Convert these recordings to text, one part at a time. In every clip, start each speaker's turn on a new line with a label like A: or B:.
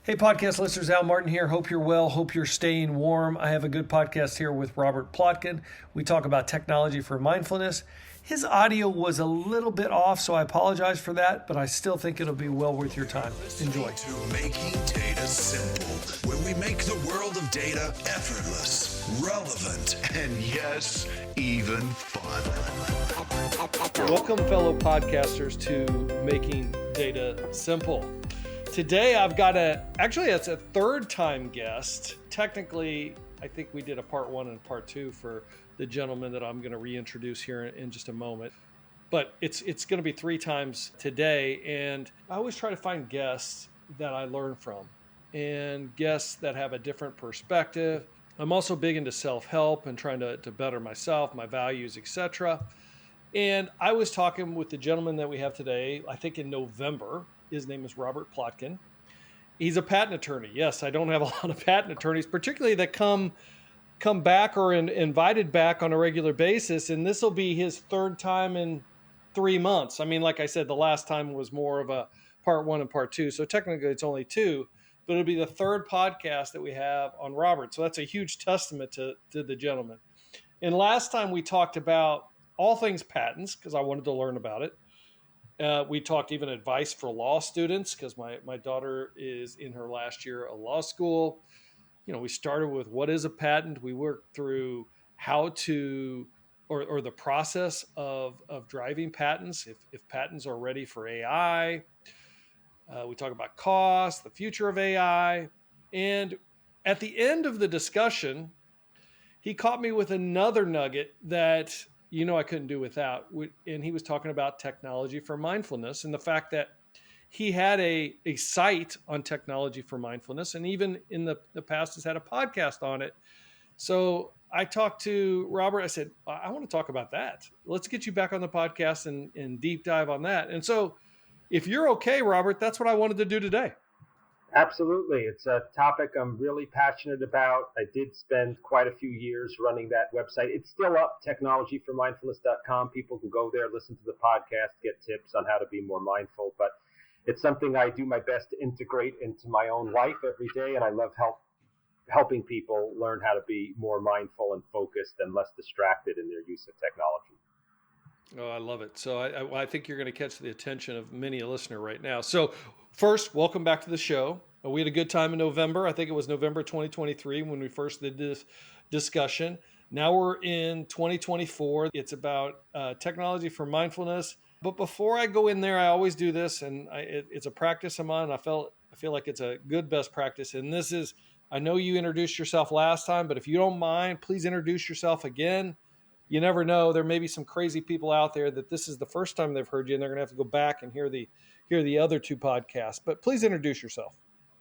A: Hey, podcast listeners, Al Martin here. Hope you're well. Hope you're staying warm. I have a good podcast here with Robert Plotkin. We talk about technology for mindfulness. His audio was a little bit off, so I apologize for that, but I still think it'll be well worth your time. Enjoy.
B: To Making Data Simple, where we make the world of data effortless, relevant, and yes, even fun.
A: Welcome, fellow podcasters, to Making Data Simple. Today I've got it's a third time guest. Technically, I think we did a part one and part two for the gentleman that I'm going to reintroduce here in just a moment. But it's going to be three times today. And I always try to find guests that I learn from and guests that have a different perspective. I'm also big into self-help and trying to better myself, my values, etc. And I was talking with the gentleman that we have today, I think in November. His name is Robert Plotkin. He's a patent attorney. Yes, I don't have a lot of patent attorneys, particularly that come back or invited back on a regular basis. And this will be his third time in 3 months. I mean, like I said, the last time was more of a part one and part two. So technically it's only two, but it'll be the third podcast that we have on Robert. So that's a huge testament to the gentleman. And last time we talked about all things patents because I wanted to learn about it. We talked even advice for law students because my daughter is in her last year of law school. You know, we started with what is a patent. We worked through how to, or the process of driving patents, if patents are ready for AI. We talk about cost, the future of AI. And at the end of the discussion, he caught me with another nugget that I couldn't do without. And he was talking about technology for mindfulness and the fact that he had a site on technology for mindfulness. And even in the past has had a podcast on it. So I talked to Robert. I said, I want to talk about that. Let's get you back on the podcast and deep dive on that. And so if you're okay, Robert, that's what I wanted to do today.
C: Absolutely. It's a topic I'm really passionate about. I did spend quite a few years running that website. It's still up, technologyformindfulness.com. People can go there, listen to the podcast, get tips on how to be more mindful. But it's something I do my best to integrate into my own life every day. And I love helping people learn how to be more mindful and focused and less distracted in their use of technology.
A: Oh, I love it. So I think you're going to catch the attention of many a listener right now. So first, welcome back to the show. We had a good time in November. I think it was November 2023 when we first did this discussion. Now we're in 2024. It's about technology for mindfulness. But before I go in there, I always do this, and it's a practice of mine. I feel like it's a good best practice. And this is, I know you introduced yourself last time, but if you don't mind, please introduce yourself again. You never know. There may be some crazy people out there that this is the first time they've heard you, and they're going to have to go back and hear the other two podcasts. But please introduce yourself.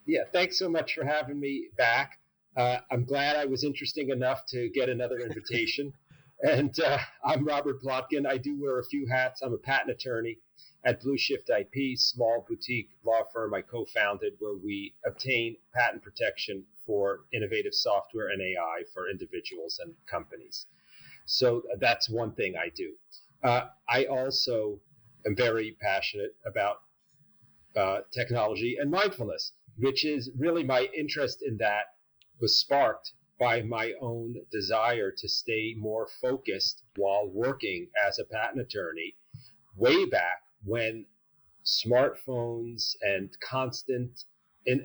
C: Yeah, thanks so much for having me back. I'm glad I was interesting enough to get another invitation. And I'm Robert Plotkin. I do wear a few hats. I'm a patent attorney at Blue Shift IP, small boutique law firm I co-founded where we obtain patent protection for innovative software and AI for individuals and companies. So that's one thing I do. I also am very passionate about technology and mindfulness, which is really my interest in that was sparked by my own desire to stay more focused while working as a patent attorney way back when smartphones and constant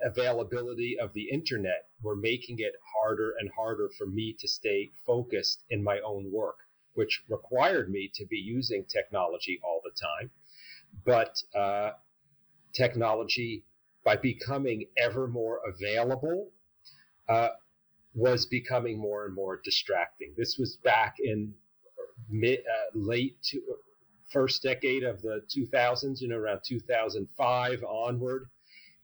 C: availability of the internet were making it harder and harder for me to stay focused in my own work, which required me to be using technology all the time. But technology, by becoming ever more available, was becoming more and more distracting. This was back in first decade of the 2000s, around 2005 onward.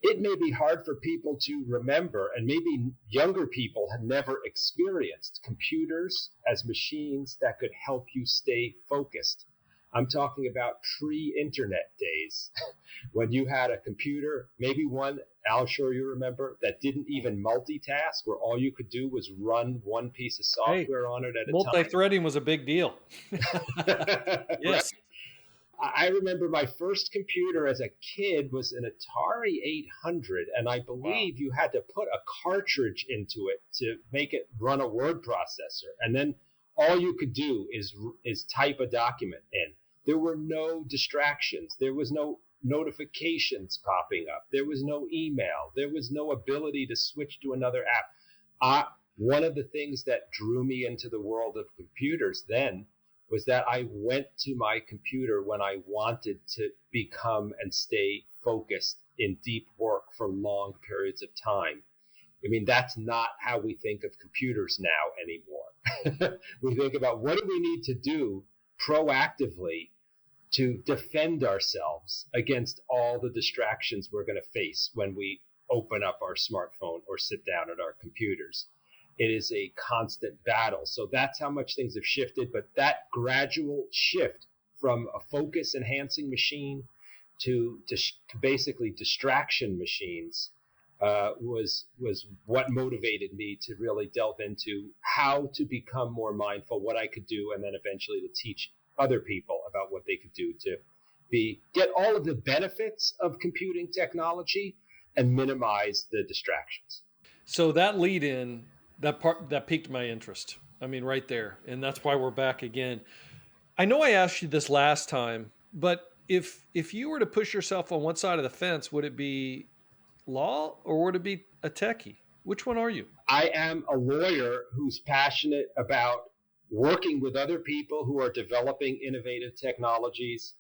C: It may be hard for people to remember, and maybe younger people have never experienced computers as machines that could help you stay focused. I'm talking about pre-internet days when you had a computer, maybe one, I'm sure you remember, that didn't even multitask, where all you could do was run one piece of software on it at a time.
A: Multi-threading was a big deal. Yes.
C: I remember my first computer as a kid was an Atari 800, and I believe you had to put a cartridge into it to make it run a word processor. And then all you could do is type a document in. There were no distractions. There was no notifications popping up. There was no email. There was no ability to switch to another app. One of the things that drew me into the world of computers then was that I went to my computer when I wanted to become and stay focused in deep work for long periods of time. I mean, that's not how we think of computers now anymore. We think about what do we need to do proactively to defend ourselves against all the distractions we're going to face when we open up our smartphone or sit down at our computers. It is a constant battle. So that's how much things have shifted. But that gradual shift from a focus enhancing machine to basically distraction machines was what motivated me to really delve into how to become more mindful, what I could do, and then eventually to teach other people about what they could do to get all of the benefits of computing technology and minimize the distractions.
A: So that lead in, that part that piqued my interest. I mean, right there. And that's why we're back again. I know I asked you this last time, but if you were to push yourself on one side of the fence, would it be law or would it be a techie? Which one are you?
C: I am a lawyer who's passionate about working with other people who are developing innovative technologies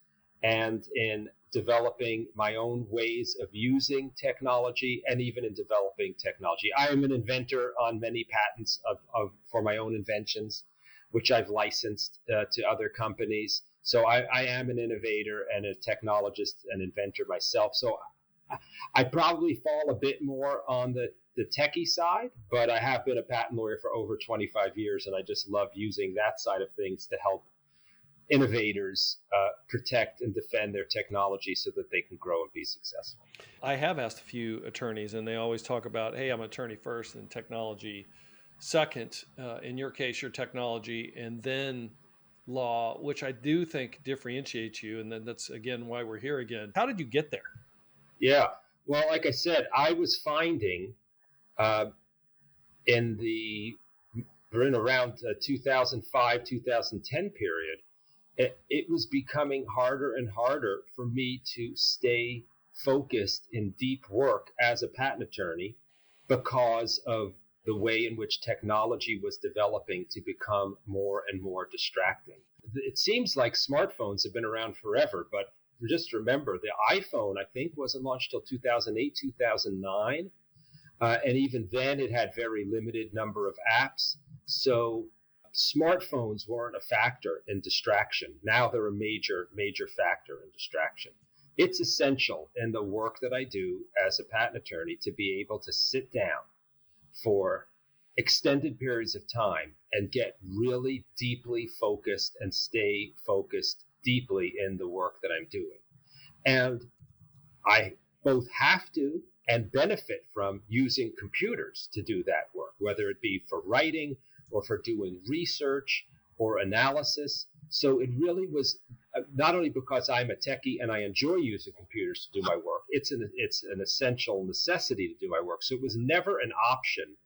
C: and in developing my own ways of using technology and even in developing technology. I am an inventor on many patents for my own inventions, which I've licensed to other companies. So I am an innovator and a technologist and inventor myself. So I probably fall a bit more on the techie side, but I have been a patent lawyer for over 25 years, and I just love using that side of things to help innovators protect and defend their technology so that they can grow and be successful.
A: I have asked a few attorneys, and they always talk about, hey, I'm an attorney first and technology second. In your case, your technology, and then law, which I do think differentiates you. And then that's, again, why we're here again. How did you get there?
C: Yeah. Well, like I said, I was finding in around 2005, 2010 period, it was becoming harder and harder for me to stay focused in deep work as a patent attorney because of the way in which technology was developing to become more and more distracting. It seems like smartphones have been around forever, but just remember the iPhone, I think, wasn't launched till 2008, 2009. And even then it had very limited number of apps. So smartphones weren't a factor in distraction. Now they're a major, major factor in distraction. It's essential in the work that I do as a patent attorney to be able to sit down for extended periods of time and get really deeply focused and stay focused deeply in the work that I'm doing. And I both have to and benefit from using computers to do that work, whether it be for writing or for doing research or analysis. So it really was not only because I'm a techie and I enjoy using computers to do my work, it's an essential necessity to do my work. So it was never an option,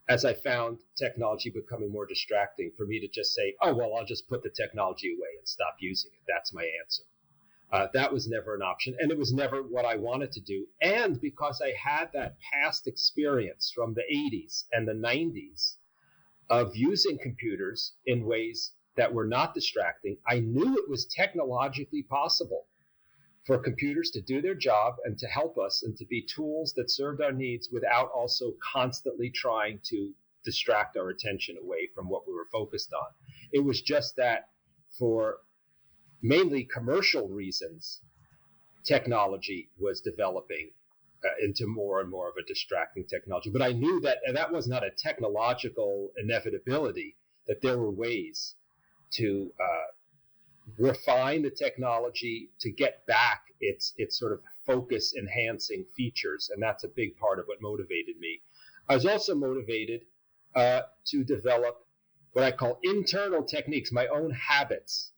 C: as I found technology becoming more distracting, for me to just say, oh, well, I'll just put the technology away and stop using it. That's my answer. That was never an option, and it was never what I wanted to do. And because I had that past experience from the 80s and the 90s of using computers in ways that were not distracting, I knew it was technologically possible for computers to do their job and to help us and to be tools that served our needs without also constantly trying to distract our attention away from what we were focused on. It was just that for mainly commercial reasons, technology was developing into more and more of a distracting technology. But I knew that, and that was not a technological inevitability, that there were ways to refine the technology to get back its sort of focus enhancing features. And that's a big part of what motivated me. I was also motivated to develop what I call internal techniques, my own habits,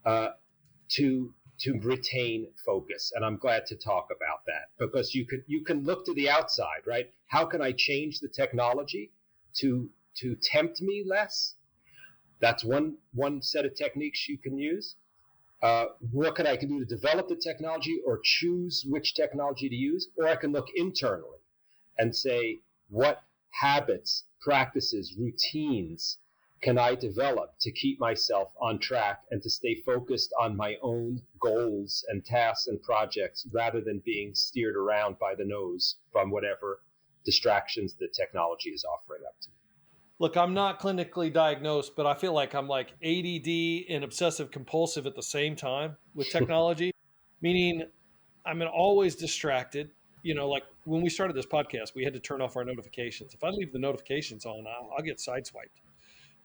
C: to to retain focus. And I'm glad to talk about that, because you can look to the outside, right? How can I change the technology to tempt me less? That's one set of techniques you can use. What can I do to develop the technology or choose which technology to use? Or I can look internally and say, what habits, practices, routines can I develop to keep myself on track and to stay focused on my own goals and tasks and projects, rather than being steered around by the nose from whatever distractions the technology is offering up to me?
A: Look, I'm not clinically diagnosed, but I feel like I'm like ADD and obsessive compulsive at the same time with technology, meaning I'm always distracted. Like when we started this podcast, we had to turn off our notifications. If I leave the notifications on, I'll get sideswiped,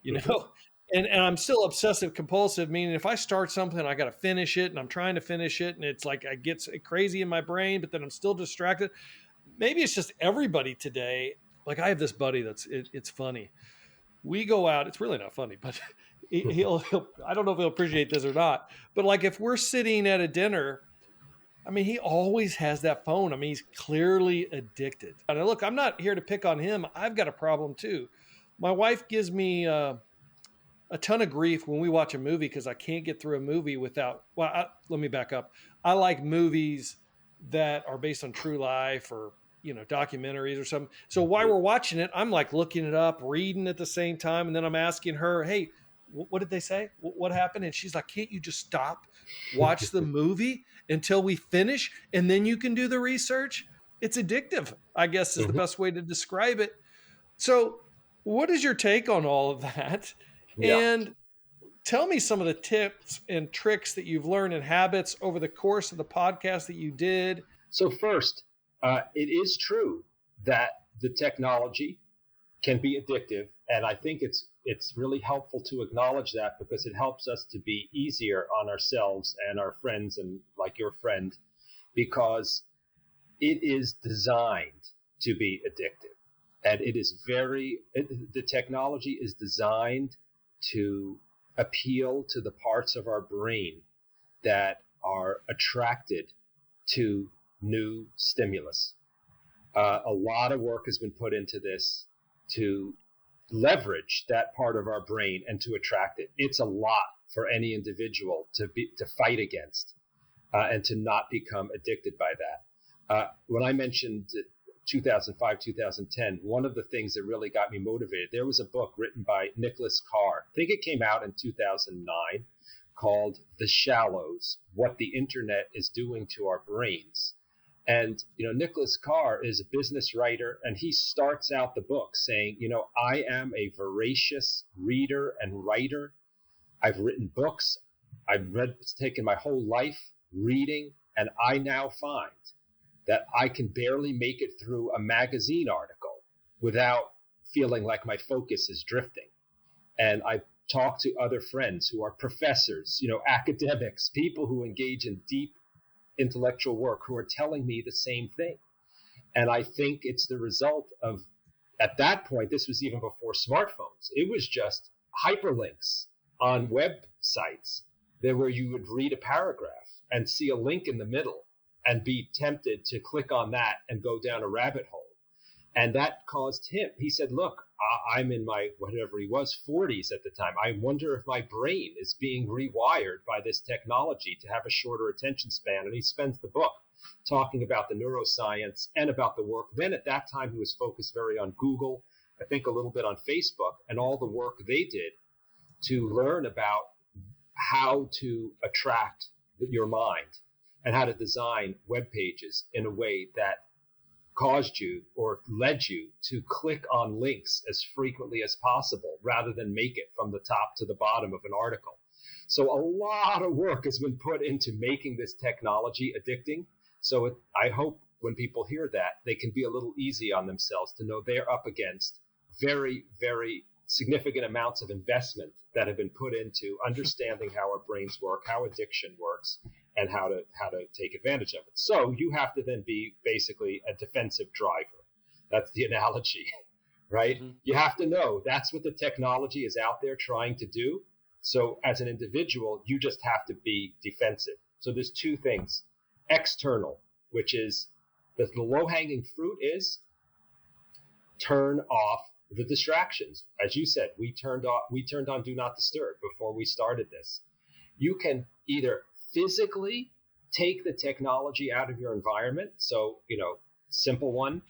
A: and I'm still obsessive compulsive, meaning if I start something, I got to finish it, and I'm trying to finish it. And it's like I get crazy in my brain, but then I'm still distracted. Maybe it's just everybody today. Like I have this buddy it's funny. We go out, it's really not funny, but he'll I don't know if he'll appreciate this or not, but like if we're sitting at a dinner, he always has that phone. He's clearly addicted. And look, I'm not here to pick on him. I've got a problem too. My wife gives me a ton of grief when we watch a movie because I can't get through a movie without, let me back up. I like movies that are based on true life or documentaries or something. So while we're watching it, I'm like looking it up, reading at the same time. And then I'm asking her, hey, what did they say? What happened? And she's like, can't you just stop, watch the movie until we finish, and then you can do the research? It's addictive, I guess is the best way to describe it. So what is your take on all of that? Yeah. And tell me some of the tips and tricks that you've learned and habits over the course of the podcast that you did.
C: So first, it is true that the technology can be addictive, and I think it's really helpful to acknowledge that, because it helps us to be easier on ourselves and our friends, and like your friend, because it is designed to be addictive, and the technology is designed to appeal to the parts of our brain that are attracted to new stimulus. A lot of work has been put into this to leverage that part of our brain and to attract it. It's a lot for any individual to fight against and to not become addicted by that. When I mentioned 2005, 2010, one of the things that really got me motivated, there was a book written by Nicholas Carr. I think it came out in 2009, called The Shallows: What the Internet is Doing to Our Brains. And, Nicholas Carr is a business writer, and he starts out the book saying, I am a voracious reader and writer. I've written books. It's taken my whole life reading, and I now find that I can barely make it through a magazine article without feeling like my focus is drifting. And I talk to other friends who are professors, academics, people who engage in deep intellectual work, who are telling me the same thing. And I think it's the result of, at that point, this was even before smartphones. It was just hyperlinks on websites there where you would read a paragraph and see a link in the middle and be tempted to click on that and go down a rabbit hole. And that caused him, he said, look, I'm in my, whatever he was, 40s at the time. I wonder if my brain is being rewired by this technology to have a shorter attention span. And he spends the book talking about the neuroscience and about the work. Then at that time, he was focused very on Google, I think a little bit on Facebook, and all the work they did to learn about how to attract your mind and how to design web pages in a way that caused you or led you to click on links as frequently as possible rather than make it from the top to the bottom of an article. So a lot of work has been put into making this technology addicting. So I hope when people hear that, they can be a little easy on themselves to know they're up against very, very significant amounts of investment that have been put into understanding how our brains work, how addiction works, and how to take advantage of it. So you have to then be basically a defensive driver. That's the analogy, right? Mm-hmm. You have to know that's what the technology is out there trying to do. So as an individual, you just have to be defensive. So there's two things. External, which is the low-hanging fruit is turn off the distractions. As you said, we turned on Do Not Disturb before we started this. You can either physically take the technology out of your environment. So, simple one.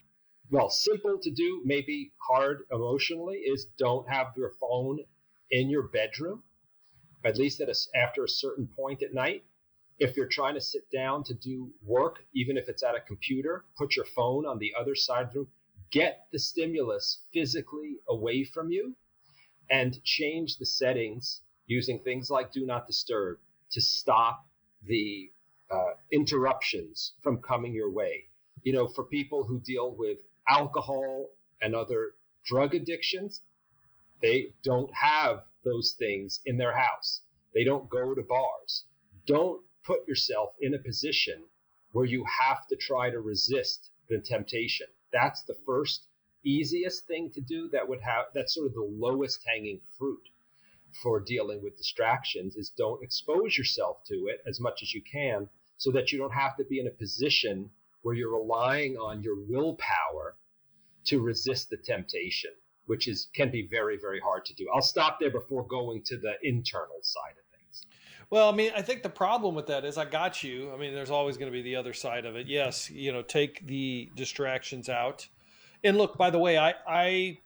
C: Well, simple to do, maybe hard emotionally, is don't have your phone in your bedroom, at least after a certain point at night. If you're trying to sit down to do work, even if it's at a computer, put your phone on the other side of the room. Get the stimulus physically away from you and change the settings using things like Do Not Disturb to stop the interruptions from coming your way. For people who deal with alcohol and other drug addictions, they don't have those things in their house. They don't go to bars. Don't put yourself in a position where you have to try to resist the temptation. That's the first easiest thing to do. That's sort of the lowest hanging fruit for dealing with distractions, is don't expose yourself to it as much as you can, so that you don't have to be in a position where you're relying on your willpower to resist the temptation, which can be very, very hard to do. I'll stop there before going to the internal side of things.
A: Well, I think the problem with that is I got you. There's always going to be the other side of it. Yes, take the distractions out. And look, by the way, I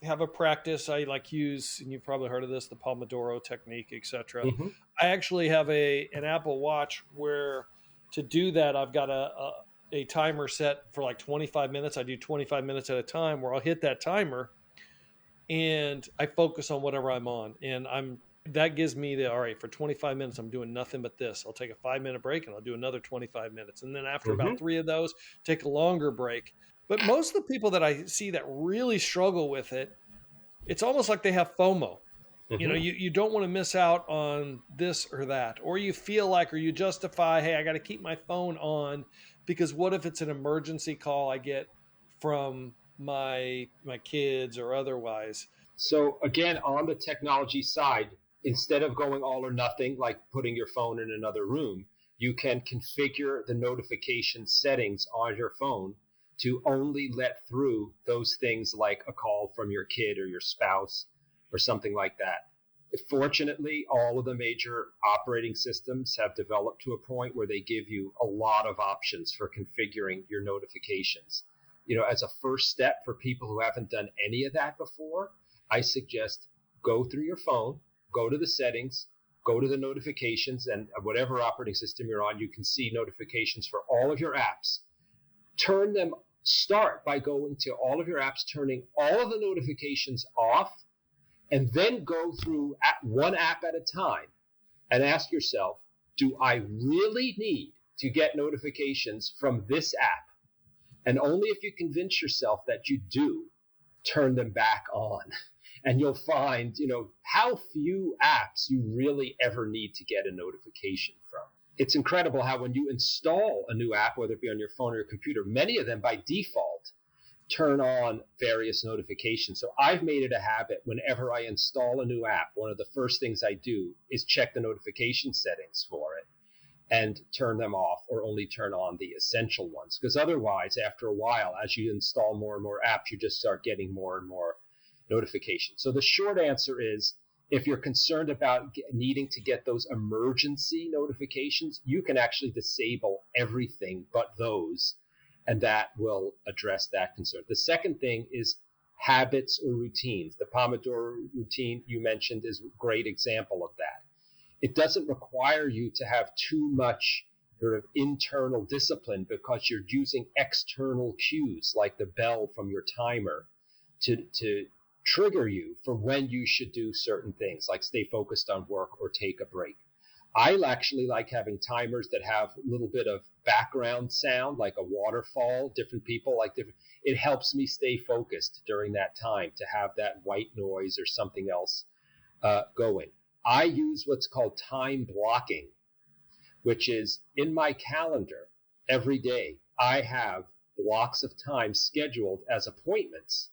A: have a practice I use, and you've probably heard of this, the Pomodoro technique, etc. Mm-hmm. I actually have an Apple Watch where to do that, I've got a timer set for like 25 minutes. I do 25 minutes at a time, where I'll hit that timer and I focus on whatever I'm on. And that gives me all right, for 25 minutes, I'm doing nothing but this. I'll take a 5-minute break and I'll do another 25 minutes. And then after about 3 of those, take a longer break. But most of the people that I see that really struggle with it, it's almost like they have FOMO. Mm-hmm. You don't want to miss out on this or that, or you feel like, or you justify, hey, I got to keep my phone on because what if it's an emergency call I get from my kids or otherwise?
C: So again, on the technology side, instead of going all or nothing, like putting your phone in another room, you can configure the notification settings on your phone to only let through those things like a call from your kid or your spouse or something like that. Fortunately, all of the major operating systems have developed to a point where they give you a lot of options for configuring your notifications. As a first step for people who haven't done any of that before, I suggest go through your phone, go to the settings, go to the notifications, and whatever operating system you're on, you can see notifications for all of your apps. Start by going to all of your apps, turning all of the notifications off, and then go through one app at a time and ask yourself, do I really need to get notifications from this app? And only if you convince yourself that you do, turn them back on. And you'll find, how few apps you really ever need to get a notification from. It's incredible how when you install a new app, whether it be on your phone or your computer, many of them by default turn on various notifications. So I've made it a habit whenever I install a new app, one of the first things I do is check the notification settings for it and turn them off, or only turn on the essential ones. Because otherwise, after a while, as you install more and more apps, you just start getting more and more notifications. So the short answer is, if you're concerned about needing to get those emergency notifications, you can actually disable everything but those, and that will address that concern. The second thing is habits or routines. The Pomodoro routine you mentioned is a great example of that. It doesn't require you to have too much sort of internal discipline, because you're using external cues like the bell from your timer to trigger you for when you should do certain things, like stay focused on work or take a break. I actually like having timers that have a little bit of background sound, like a waterfall. Different people like different. It helps me stay focused during that time, to have that white noise or something else going. I use what's called time blocking, which is in my calendar every day. I have blocks of time scheduled as appointments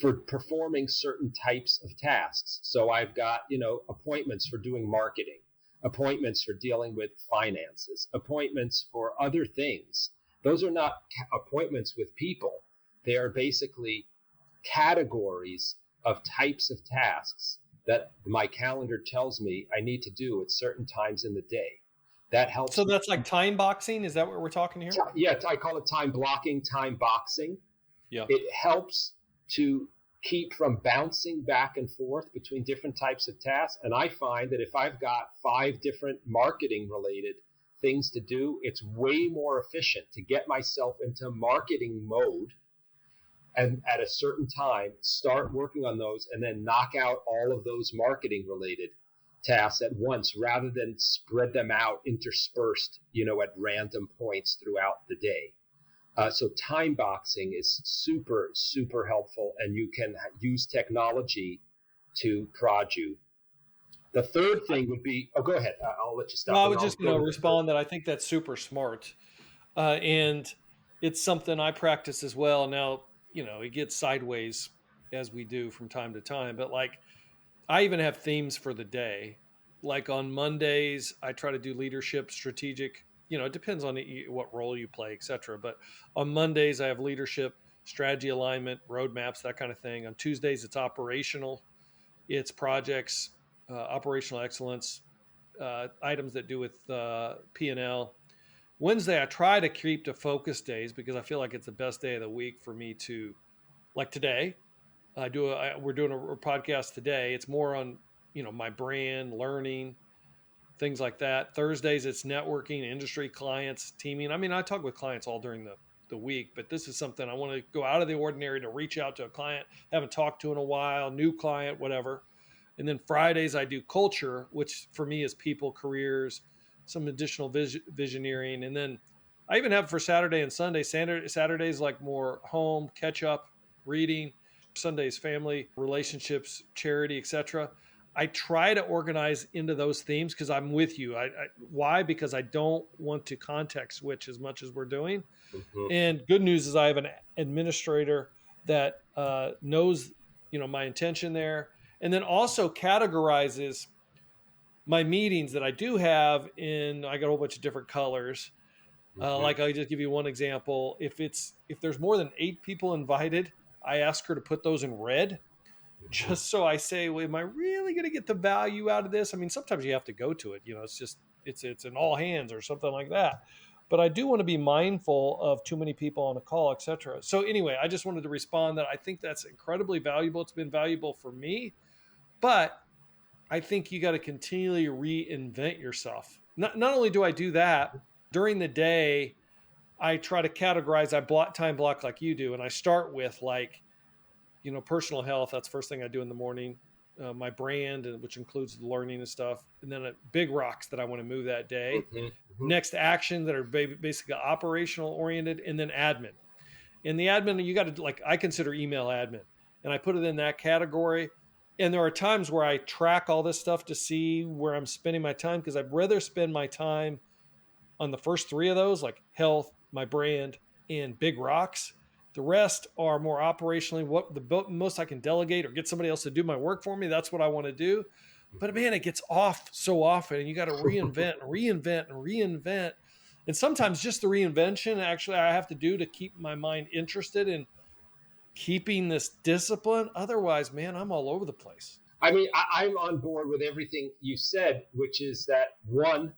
C: for performing certain types of tasks. So I've got, appointments for doing marketing. appointments for dealing with finances, appointments for other things. Those are not appointments with people. They are basically categories of types of tasks that my calendar tells me I need to do at certain times in the day. That helps.
A: So that's like time boxing. Is that what we're talking here?
C: Yeah, I call it time blocking, time boxing.
A: Yeah.
C: It helps to keep from bouncing back and forth between different types of tasks. And I find that if I've got 5 different marketing related things to do, it's way more efficient to get myself into marketing mode and at a certain time start working on those and then knock out all of those marketing related tasks at once rather than spread them out interspersed, at random points throughout the day. So time boxing is super, super helpful, and you can use technology to prod you. The third thing would be, go ahead. I'll let you stop.
A: Well, I would just respond that I think that's super smart. And it's something I practice as well. Now, it gets sideways as we do from time to time, but like I even have themes for the day. Like on Mondays, I try to do leadership, strategic, it depends on what role you play, et cetera. But on Mondays, I have leadership, strategy alignment, roadmaps, that kind of thing. On Tuesdays, it's operational. It's projects, operational excellence, items that do with P&L. Wednesday, I try to keep to focus days because I feel like it's the best day of the week for me to, like today, we're doing a podcast today. It's more on, my brand, learning, things like that. Thursdays, it's networking, industry clients, teaming. I mean, I talk with clients all during the week, but this is something I want to go out of the ordinary to reach out to a client, haven't talked to in a while, new client, whatever. And then Fridays, I do culture, which for me is people, careers, some additional visioneering. And then I even have for Saturday and Sunday. Saturday's like more home, catch up, reading. Sunday's family, relationships, charity, etc. I try to organize into those themes because I'm with you. Why? Because I don't want to context switch as much as we're doing. Mm-hmm. And good news is I have an administrator that knows, my intention there, and then also categorizes my meetings that I do have in. I got a whole bunch of different colors. Mm-hmm. Like I'll just give you one example. If there's more than 8 people invited, I ask her to put those in red. Just so I say, well, am I really going to get the value out of this? I mean, sometimes you have to go to it. It's an all hands or something like that. But I do want to be mindful of too many people on a call, et cetera. So anyway, I just wanted to respond that I think that's incredibly valuable. It's been valuable for me. But I think you got to continually reinvent yourself. Not only do I do that, during the day, I try to categorize, time block like you do. And I start with like, personal health. That's the first thing I do in the morning. My brand, which includes the learning and stuff. And then big rocks that I want to move that day. Mm-hmm. Mm-hmm. Next action that are basically operational oriented, and then admin. In the admin, you got to I consider email admin, and I put it in that category. And there are times where I track all this stuff to see where I'm spending my time, because I'd rather spend my time on the first 3 of those, like health, my brand, and big rocks. The rest are more operationally what the most I can delegate or get somebody else to do my work for me. That's what I want to do. But man, it gets off so often, and you got to reinvent. And sometimes just the reinvention, actually, I have to do to keep my mind interested in keeping this discipline. Otherwise, man, I'm all over the place.
C: I mean, I'm on board with everything you said, which is that one,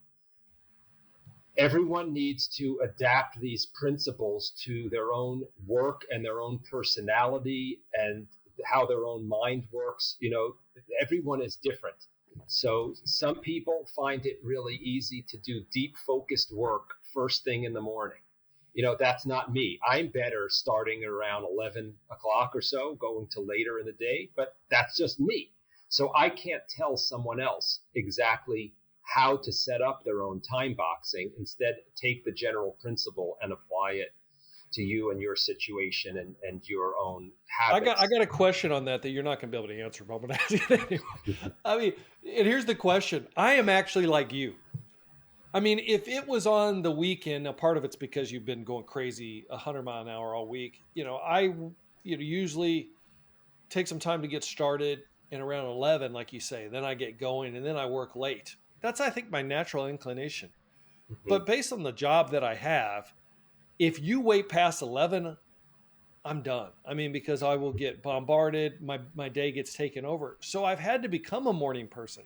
C: everyone needs to adapt these principles to their own work and their own personality and how their own mind works. Everyone is different. So some people find it really easy to do deep focused work first thing in the morning. That's not me. I'm better starting around 11 o'clock or so, going to later in the day, but that's just me. So I can't tell someone else exactly how to set up their own time boxing. Instead, take the general principle and apply it to you and your situation and your own habits.
A: I got a question on that you're not going to be able to answer, but I'm going to ask it anyway. I mean, and here's the question. I am actually like you. I mean, if it was on the weekend, now part of it's because you've been going crazy 100 mile an hour all week. I usually take some time to get started, and around 11, like you say, then I get going, and then I work late. I think, my natural inclination.
C: Mm-hmm.
A: But based on the job that I have, if you wait past 11, I'm done. I mean, because I will get bombarded. My day gets taken over. So I've had to become a morning person.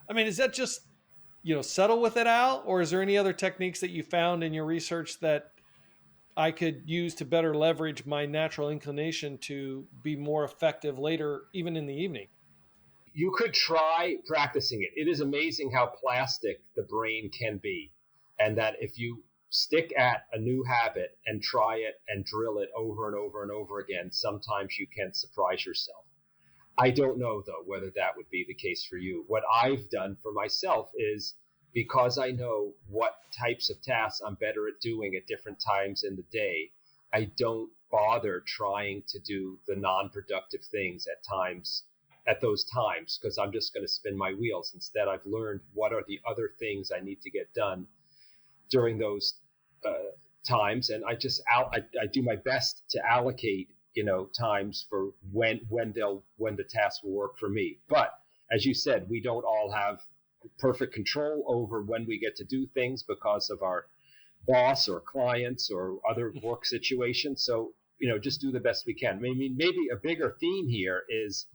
A: I mean, is that just, settle with it out? Or is there any other techniques that you found in your research that I could use to better leverage my natural inclination to be more effective later, even in the evening?
C: You could try practicing it. It is amazing how plastic the brain can be. And that if you stick at a new habit and try it and drill it over and over and over again, sometimes you can surprise yourself. I don't know, though, whether that would be the case for you. What I've done for myself is, because I know what types of tasks I'm better at doing at different times in the day, I don't bother trying to do the non-productive things at those times, because I'm just going to spin my wheels. Instead, I've learned what are the other things I need to get done during those times, and I do my best to allocate times for when the task will work for me. But as you said, we don't all have perfect control over when we get to do things because of our boss or clients or other work situations. So just do the best we can. I mean, maybe a bigger theme here is,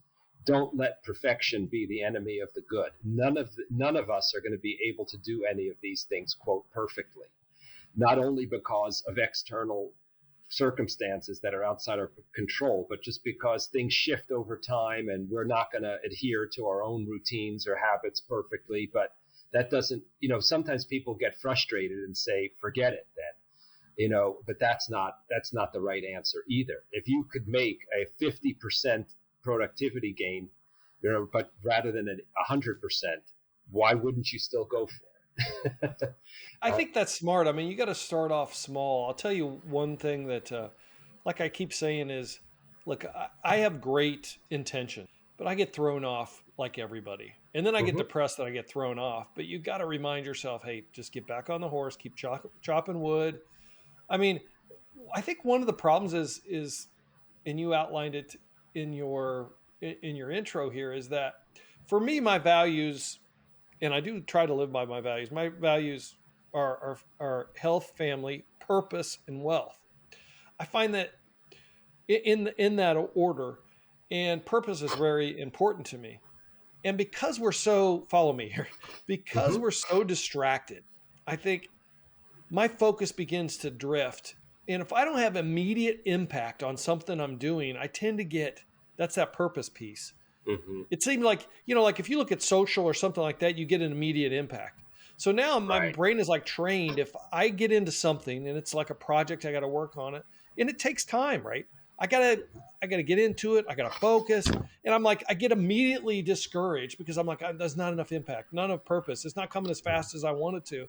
C: don't let perfection be the enemy of the good. None of us are going to be able to do any of these things, quote, perfectly. Not only because of external circumstances that are outside our control, but just because things shift over time and we're not going to adhere to our own routines or habits perfectly. But that doesn't, sometimes people get frustrated and say, forget it then, but that's not the right answer either. If you could make a 50% productivity gain, but rather than 100%, why wouldn't you still go for it?
A: I think that's smart. I mean, you got to start off small. I'll tell you one thing that, like I keep saying, is, look, I have great intention, but I get thrown off like everybody. And then I get depressed that I get thrown off. But you got to remind yourself, hey, just get back on the horse, keep chopping wood. I mean, I think one of the problems is, and you outlined it in your intro here, is that for me, my values, and I do try to live by my values. My values are health, family, purpose, and wealth. I find that in that order, and purpose is very important to me. And because we're so, follow me here, because we're so distracted, I think my focus begins to drift. And if I don't have immediate impact on something I'm doing, I tend to get, that's that purpose piece. It seemed like, like if you look at social or something like that, you get an immediate impact. So now my brain is like trained. If I get into something and it's like a project, I got to work on it, and it takes time, right? I gotta get into it. I gotta focus, and I'm like, I get immediately discouraged because I'm like, there's not enough impact, not enough purpose. It's not coming as fast as I want it to.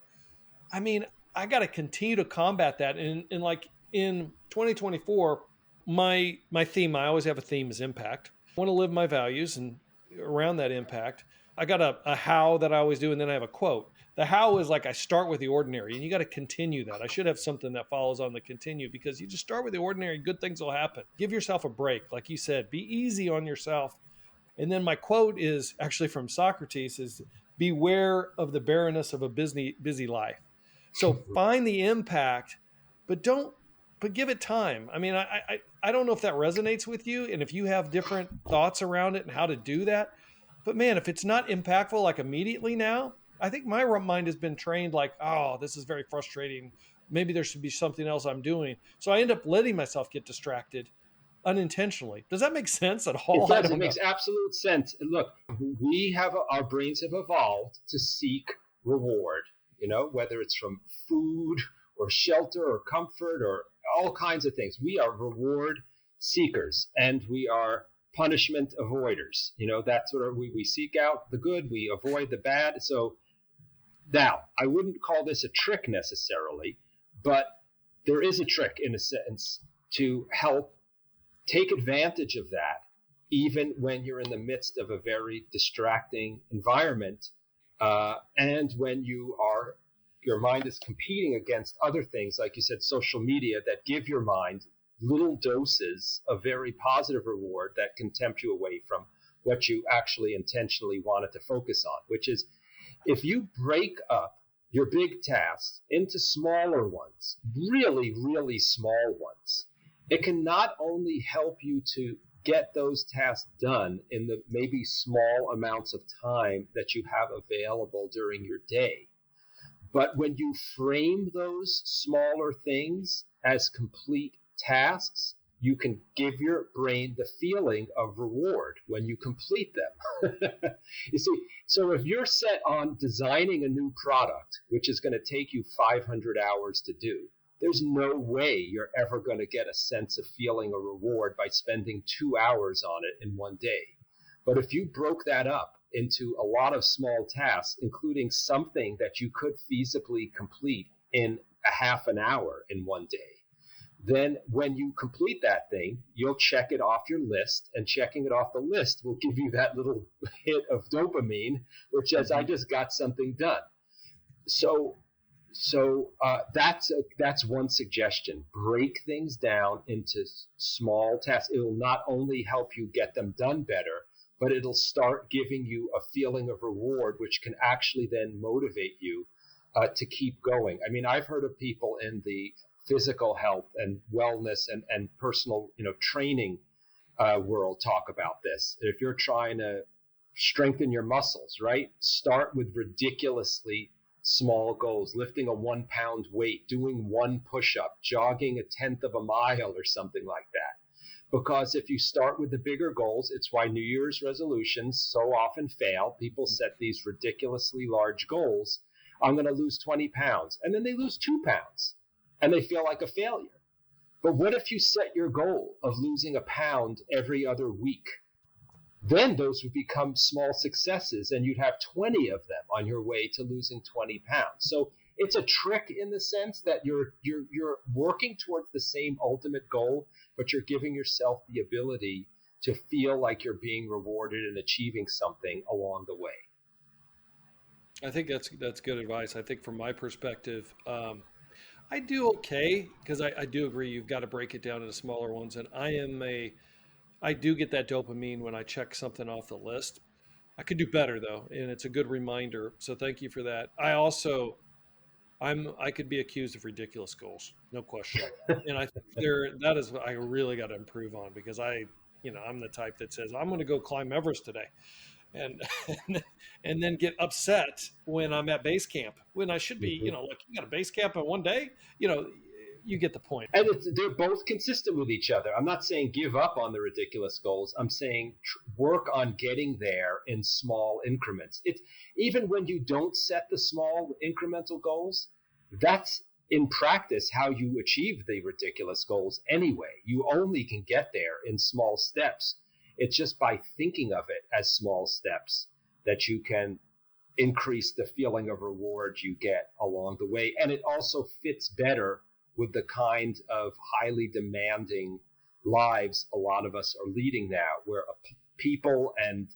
A: I mean, I got to continue to combat that. And like in 2024, my theme, I always have a theme, is impact. I want to live my values, and around that impact, I got a how that I always do. And then I have a quote. The how is like, I start with the ordinary, and you got to continue that. I should have something that follows on the continue, because you just start with the ordinary, good things will happen. Give yourself a break. Like you said, be easy on yourself. And then my quote is actually from Socrates, is beware of the barrenness of a busy life. So find the impact, but give it time. I mean, I don't know if that resonates with you, and if you have different thoughts around it and how to do that. But man, if it's not impactful, like immediately now, I think my mind has been trained like, oh, this is very frustrating. Maybe there should be something else I'm doing. So I end up letting myself get distracted unintentionally. Does that make sense at all?
C: It does. It makes absolute sense. And look, our brains have evolved to seek reward, whether it's from food or shelter or comfort or all kinds of things. We are reward seekers, and we are punishment avoiders. That's what we seek out the good, we avoid the bad. So now, I wouldn't call this a trick necessarily, but there is a trick in a sense to help take advantage of that, even when you're in the midst of a very distracting environment, and when your mind is competing against other things, like you said, social media, that give your mind little doses of very positive reward that can tempt you away from what you actually intentionally wanted to focus on, which is, If you break up your big tasks into smaller ones, really, really small ones, it can not only help you to get those tasks done in the maybe small amounts of time that you have available during your day, but when you frame those smaller things as complete tasks, you can give your brain the feeling of reward when you complete them. You see, so if you're set on designing a new product, which is going to take you 500 hours to do, there's no way you're ever going to get a sense of feeling a reward by spending 2 hours on it in one day. But if you broke that up into a lot of small tasks, including something that you could feasibly complete in a half an hour in one day, then when you complete that thing, you'll check it off your list, and checking it off the list will give you that little hit of dopamine, which says, I just got something done. So that's one suggestion. Break things down into small tasks. It will not only help you get them done better, but it'll start giving you a feeling of reward, which can actually then motivate you to keep going. I mean, I've heard of people in the physical health and wellness and personal, training world talk about this. If you're trying to strengthen your muscles, right? Start with ridiculously small goals, lifting a 1 pound weight, doing one push-up, jogging a 1/10 of a mile or something like that. Because if you start with the bigger goals, it's why New Year's resolutions so often fail. People set these ridiculously large goals. I'm going to lose 20 pounds. And then they lose 2 pounds and they feel like a failure. But what if you set your goal of losing a pound every other week? Then those would become small successes, and you'd have 20 of them on your way to losing 20 pounds. So it's a trick in the sense that you're working towards the same ultimate goal, but you're giving yourself the ability to feel like you're being rewarded and achieving something along the way.
A: I think that's good advice. I think from my perspective, I do okay, because I do agree you've got to break it down into smaller ones. And I do get that dopamine when I check something off the list. I could do better though, and it's a good reminder. So thank you for that. I could be accused of ridiculous goals, no question. And I think that is what I really got to improve on, because I'm the type that says I'm going to go climb Everest today, and and then get upset when I'm at base camp when I should be, like, you got a base camp in one day, you get the point.
C: And they're both consistent with each other. I'm not saying give up on the ridiculous goals. I'm saying work on getting there in small increments. It's even when you don't set the small incremental goals, that's in practice how you achieve the ridiculous goals anyway. You only can get there in small steps. It's just by thinking of it as small steps that you can increase the feeling of reward you get along the way. And it also fits better with the kind of highly demanding lives a lot of us are leading now, where people and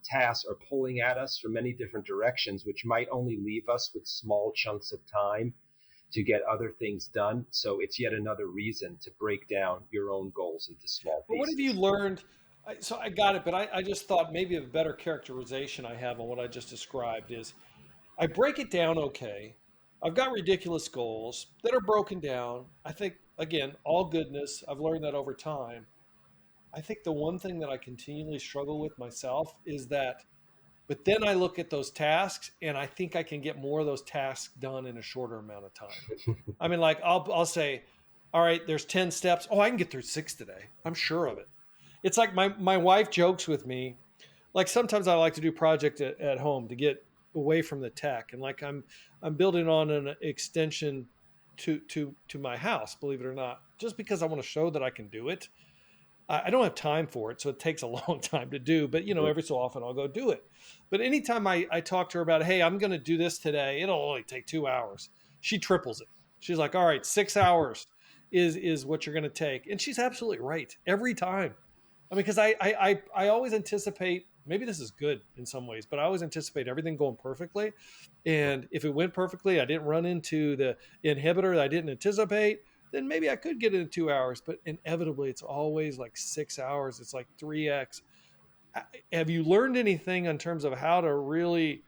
C: tasks are pulling at us from many different directions, which might only leave us with small chunks of time to get other things done. So it's yet another reason to break down your own goals into small pieces.
A: But what have you learned? So I got it, but I just thought maybe a better characterization I have on what I just described is I break it down okay. I've got ridiculous goals that are broken down. I think, again, all goodness. I've learned that over time. I think the one thing that I continually struggle with myself is that, but then I look at those tasks and I think I can get more of those tasks done in a shorter amount of time. I mean, like I'll say, all right, there's 10 steps. Oh, I can get through 6 today. I'm sure of it. It's like my wife jokes with me. Like sometimes I like to do project at home to get away from the tech, and like I'm building on an extension to my house, believe it or not, just because I want to show that I can do it. I don't have time for it, so it takes a long time to do, but every so often I'll go do it. But anytime I talk to her about, hey, I'm going to do this today, it'll only take 2 hours. She triples it. She's like, all right, 6 hours is what you're going to take. And she's absolutely right every time. I mean, because I always anticipate, maybe this is good in some ways, but I always anticipate everything going perfectly. And if it went perfectly, I didn't run into the inhibitor that I didn't anticipate, then maybe I could get it in 2 hours. But inevitably, it's always like 6 hours. It's like 3x. Have you learned anything in terms of how to really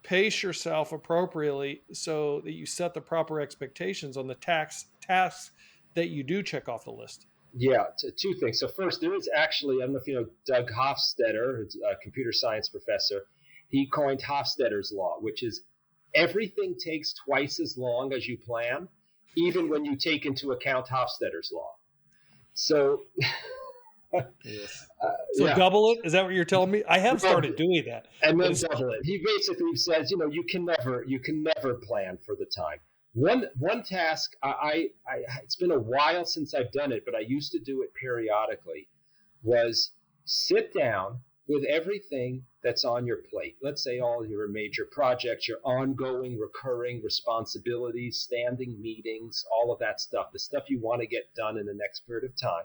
A: pace yourself appropriately so that you set the proper expectations on the tasks that you do check off the list.
C: Yeah, two things. So first, there is actually, I don't know if you know Doug Hofstadter, who's a computer science professor. He coined Hofstadter's law, which is everything takes twice as long as you plan, even when you take into account Hofstadter's law. So,
A: yes. Double it? Is that what you're telling me? I have started doing that.
C: And then double it. He basically says, you can never plan for the time. One task, it's been a while since I've done it, but I used to do it periodically, was sit down with everything that's on your plate. Let's say all your major projects, your ongoing, recurring responsibilities, standing meetings, all of that stuff, the stuff you want to get done in the next period of time.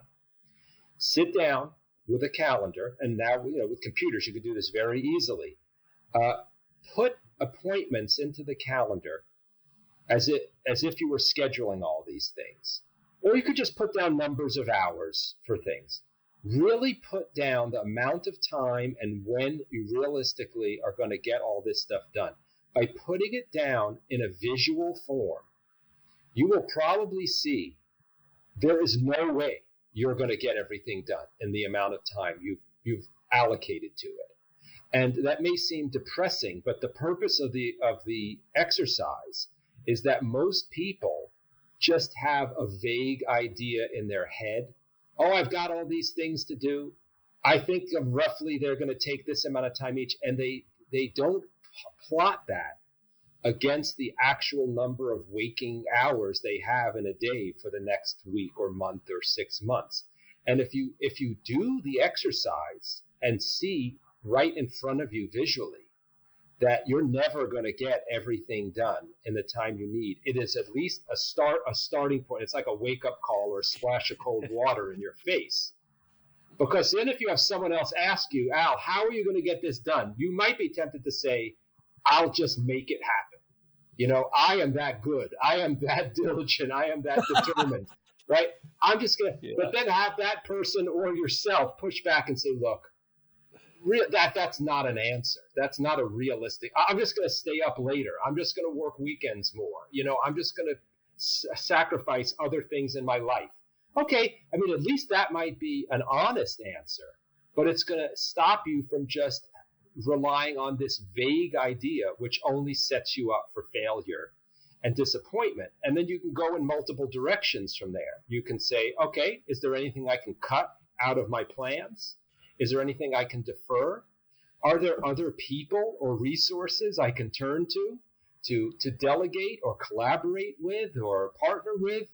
C: Sit down with a calendar, and now with computers you can do this very easily. Put appointments into the calendar as if you were scheduling all these things. Or you could just put down numbers of hours for things. Really put down the amount of time and when you realistically are going to get all this stuff done. By putting it down in a visual form, you will probably see there is no way you're going to get everything done in the amount of time you've allocated to it. And that may seem depressing, but the purpose of the exercise is that most people just have a vague idea in their head. Oh, I've got all these things to do. I think roughly they're going to take this amount of time each, and they don't plot that against the actual number of waking hours they have in a day for the next week or month or 6 months. And if you do the exercise and see right in front of you visually that you're never going to get everything done in the time you need, it is at least a starting point. It's like a wake-up call or a splash of cold water in your face. Because then if you have someone else ask you, Al, how are you going to get this done? You might be tempted to say, I'll just make it happen. I am that good. I am that diligent. I am that determined, right? I'm just going to, But then have that person or yourself push back and say, look, that's not an answer. That's not a realistic. I'm just going to stay up later. I'm just going to work weekends more. I'm just going to sacrifice other things in my life. Okay, I mean, at least that might be an honest answer, but it's going to stop you from just relying on this vague idea, which only sets you up for failure and disappointment. And then you can go in multiple directions from there. You can say, okay, is there anything I can cut out of my plans? Is there anything I can defer? Are there other people or resources I can turn to delegate or collaborate with or partner with?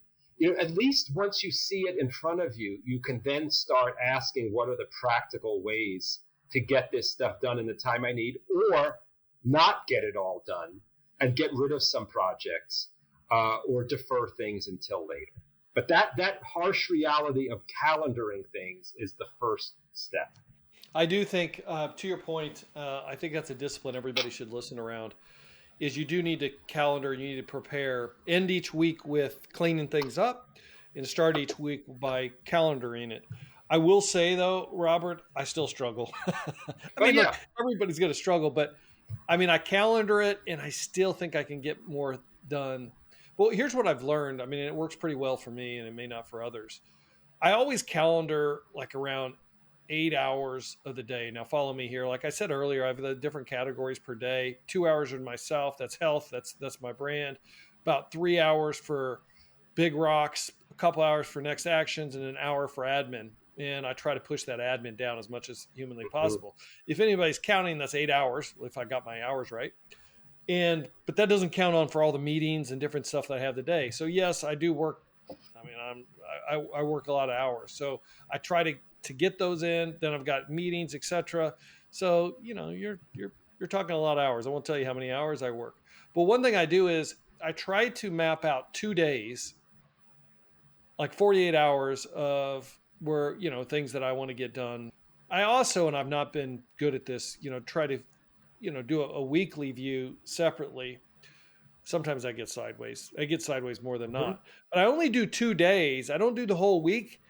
C: At least once you see it in front of you, you can then start asking, what are the practical ways to get this stuff done in the time I need, or not get it all done and get rid of some projects or defer things until later. But that harsh reality of calendaring things is the first step.
A: I do think, to your point, I think that's a discipline everybody should listen around, is you do need to calendar, you need to prepare, end each week with cleaning things up and start each week by calendaring it. I will say, though, Robert, I still struggle. Look, everybody's going to struggle, but I calendar it and I still think I can get more done. Well, here's what I've learned. It works pretty well for me and it may not for others. I always calendar like around 8 hours of the day. Now follow me here. Like I said earlier, I have the different categories per day. 2 hours in myself. That's health. That's my brand. About 3 hours for big rocks, a couple hours for next actions, and an hour for admin. And I try to push that admin down as much as humanly possible. If anybody's counting, that's 8 hours, if I got my hours right. But that doesn't count on for all the meetings and different stuff that I have today. So yes, I do work. I work a lot of hours. So I try to get those in. Then I've got meetings, etc. So you're talking a lot of hours. I won't tell you how many hours I work. But one thing I do is I try to map out 2 days, like 48 hours of where things that I want to get done. I also, and I've not been good at this, try to do a weekly view separately. Sometimes I get sideways. I get sideways more than not. But I only do 2 days. I don't do the whole week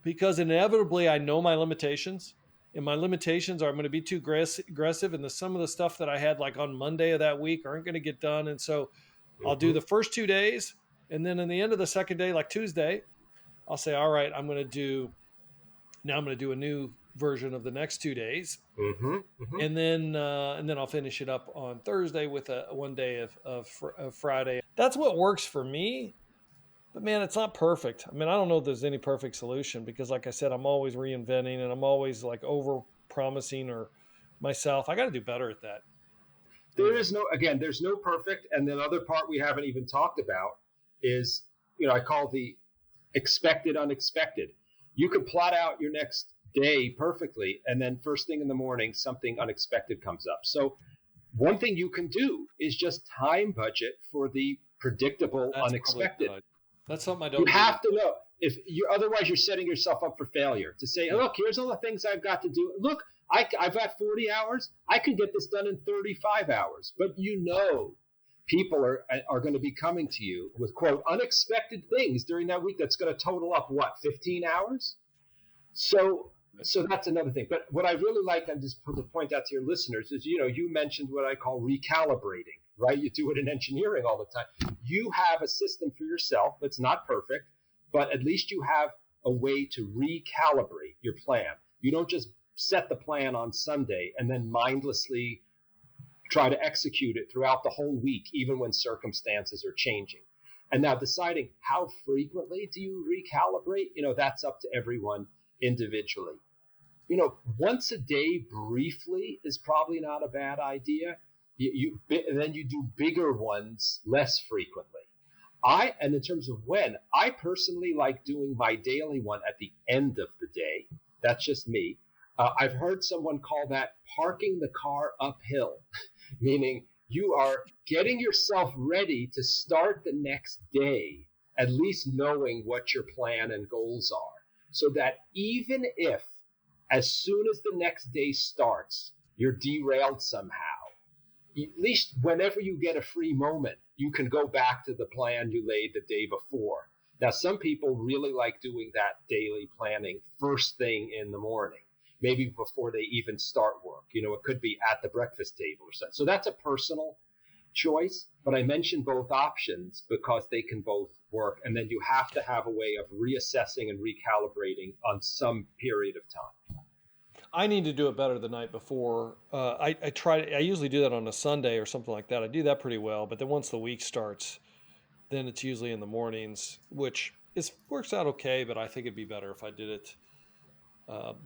A: because inevitably I know my limitations. and my limitations are I'm going to be too aggressive, and some of the stuff that I had like on Monday of that week aren't going to get done. And so I'll do the first 2 days, and then in the end of the second day, like Tuesday, I'll say, all right, I'm going to do a new version of the next 2 days. And then I'll finish it up on Thursday with a 1 day of Friday. That's what works for me. But man, it's not perfect. I mean, I don't know if there's any perfect solution because, like I said, I'm always reinventing and I'm always like over promising or myself. I got to do better at that.
C: There's no perfect. And the other part we haven't even talked about is, I call the expected unexpected. You could plot out your next day perfectly, and then first thing in the morning, something unexpected comes up. So one thing you can do is just time budget for the predictable unexpected.
A: That's something I don't do.
C: You have to know. Otherwise you're setting yourself up for failure. To say, look, here's all the things I've got to do. Look, I've got 40 hours. I can get this done in 35 hours. But people are going to be coming to you with, quote, unexpected things during that week that's going to total up, 15 hours? So that's another thing. But what I really like, and just to point out to your listeners, is, you mentioned what I call recalibrating, right? You do it in engineering all the time. You have a system for yourself that's not perfect, but at least you have a way to recalibrate your plan. You don't just set the plan on Sunday and then mindlessly try to execute it throughout the whole week, even when circumstances are changing. And now deciding how frequently do you recalibrate, that's up to everyone individually. Once a day briefly is probably not a bad idea. Then you do bigger ones less frequently. And in terms of when, I personally like doing my daily one at the end of the day. That's just me. I've heard someone call that parking the car uphill, meaning you are getting yourself ready to start the next day, at least knowing what your plan and goals are, so that even if as soon as the next day starts, you're derailed somehow, at least whenever you get a free moment, you can go back to the plan you laid the day before. Now, some people really like doing that daily planning first thing in the morning, maybe before they even start work. It could be at the breakfast table or something. So that's a personal choice, but I mentioned both options because they can both work. And then you have to have a way of reassessing and recalibrating on some period of time.
A: I need to do it better the night before. I usually do that on a Sunday or something like that. I do that pretty well, but then once the week starts, then it's usually in the mornings, which works out okay, but I think it'd be better if I did it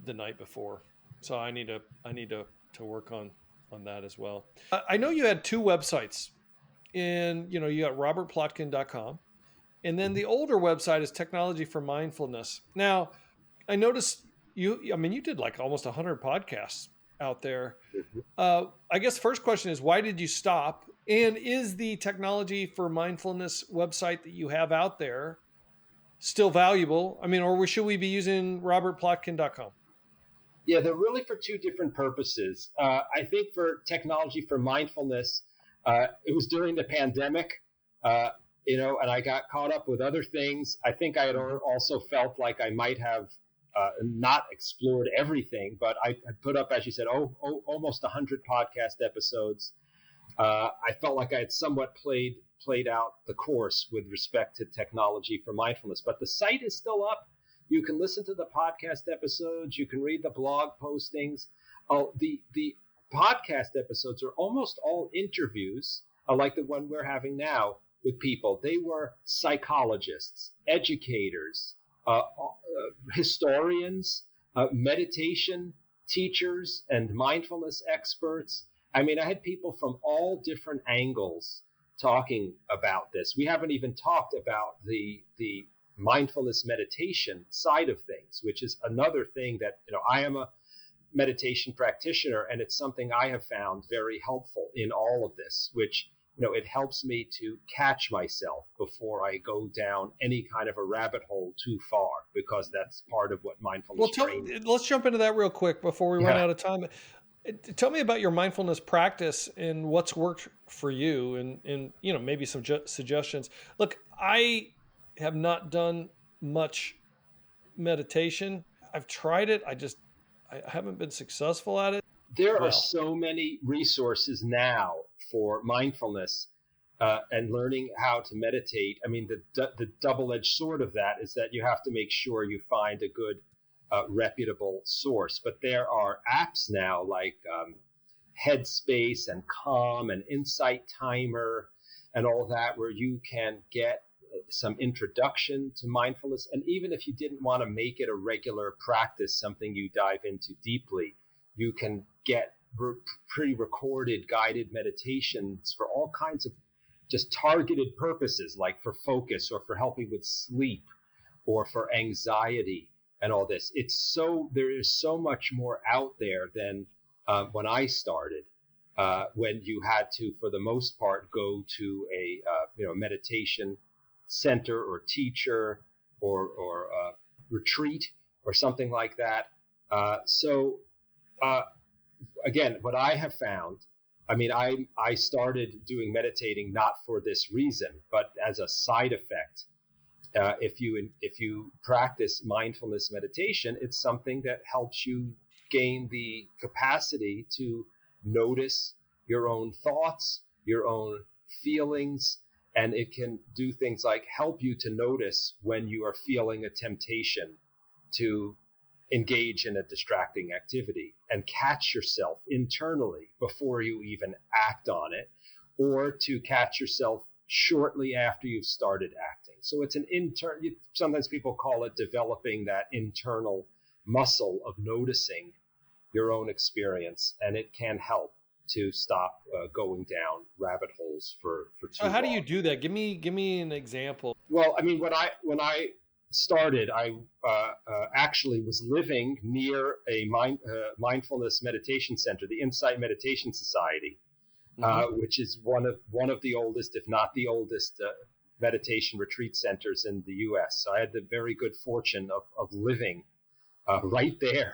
A: the night before. So I need to work on that as well. I know you had two websites, and you got robertplotkin.com, and then the older website is Technology for Mindfulness. Now, I noticed you did like almost 100 podcasts out there. I guess first question is, why did you stop? And is the Technology for Mindfulness website that you have out there still valuable? Or should we be using robertplotkin.com?
C: Yeah, they're really for two different purposes. I think for Technology for Mindfulness, it was during the pandemic, and I got caught up with other things. I think I had also felt like I might have not explored everything, but I put up, as you said, almost 100 podcast episodes. I felt like I had somewhat played out the course with respect to Technology for Mindfulness, but the site is still up. You can listen to the podcast episodes. You can read the blog postings. The podcast episodes are almost all interviews, like the one we're having now with people. They were psychologists, educators, historians, meditation teachers, and mindfulness experts. I had people from all different angles talking about this. We haven't even talked about the mindfulness meditation side of things, which is another thing that, I am a meditation practitioner, and it's something I have found very helpful in all of this, which, it helps me to catch myself before I go down any kind of a rabbit hole too far, because that's part of what mindfulness training.
A: Let's jump into that real quick before we run out of time. Tell me about your mindfulness practice and what's worked for you, and maybe some suggestions. Look, I have not done much meditation. I've tried it. I haven't been successful at it.
C: There are so many resources now for mindfulness and learning how to meditate. I mean, the double-edged sword of that is that you have to make sure you find a good, reputable source. But there are apps now like Headspace and Calm and Insight Timer and all that, where you can get some introduction to mindfulness. And even if you didn't want to make it a regular practice, something you dive into deeply, you can get pre-recorded guided meditations for all kinds of just targeted purposes, like for focus or for helping with sleep or for anxiety and all this. There is so much more out there than when I started, when you had to, for the most part, go to a meditation center or teacher or retreat or something like that. Again, what I have found, I mean, I started doing meditating not for this reason, but as a side effect. If you practice mindfulness meditation, it's something that helps you gain the capacity to notice your own thoughts, your own feelings, and it can do things like help you to notice when you are feeling a temptation to engage in a distracting activity and catch yourself internally before you even act on it, or to catch yourself shortly after you've started acting. So it's an sometimes people call it developing that internal muscle of noticing your own experience, and it can help to stop going down rabbit holes for too long.
A: How do you do that? Give me an example.
C: Well, I mean, when I started, I actually was living near a mindfulness meditation center, the Insight Meditation Society, which is one of the oldest, if not the oldest, meditation retreat centers in the U.S. So I had the very good fortune of living right there.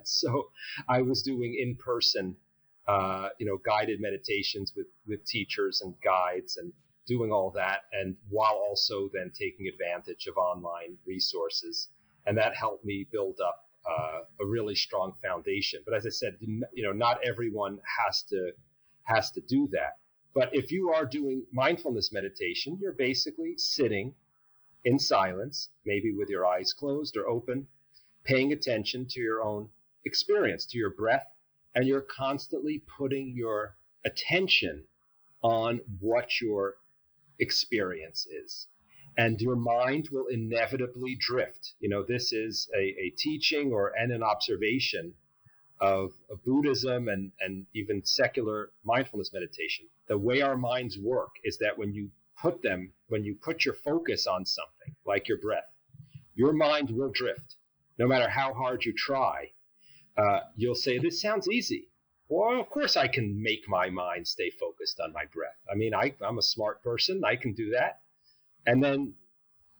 C: So I was doing in-person, guided meditations with teachers and guides and doing all that, and while also then taking advantage of online resources. And that helped me build up a really strong foundation. But as I said, not everyone has to do that. But if you are doing mindfulness meditation, you're basically sitting in silence, maybe with your eyes closed or open, paying attention to your own experience, to your breath, and you're constantly putting your attention on what your experience is. And your mind will inevitably drift. This is a teaching and an observation of Buddhism and even secular mindfulness meditation. The way our minds work is that when you put your focus on something like your breath, your mind will drift. No matter how hard you try, you'll say, this sounds easy. Well, of course I can make my mind stay focused on my breath. I mean, I'm a smart person. I can do that. And then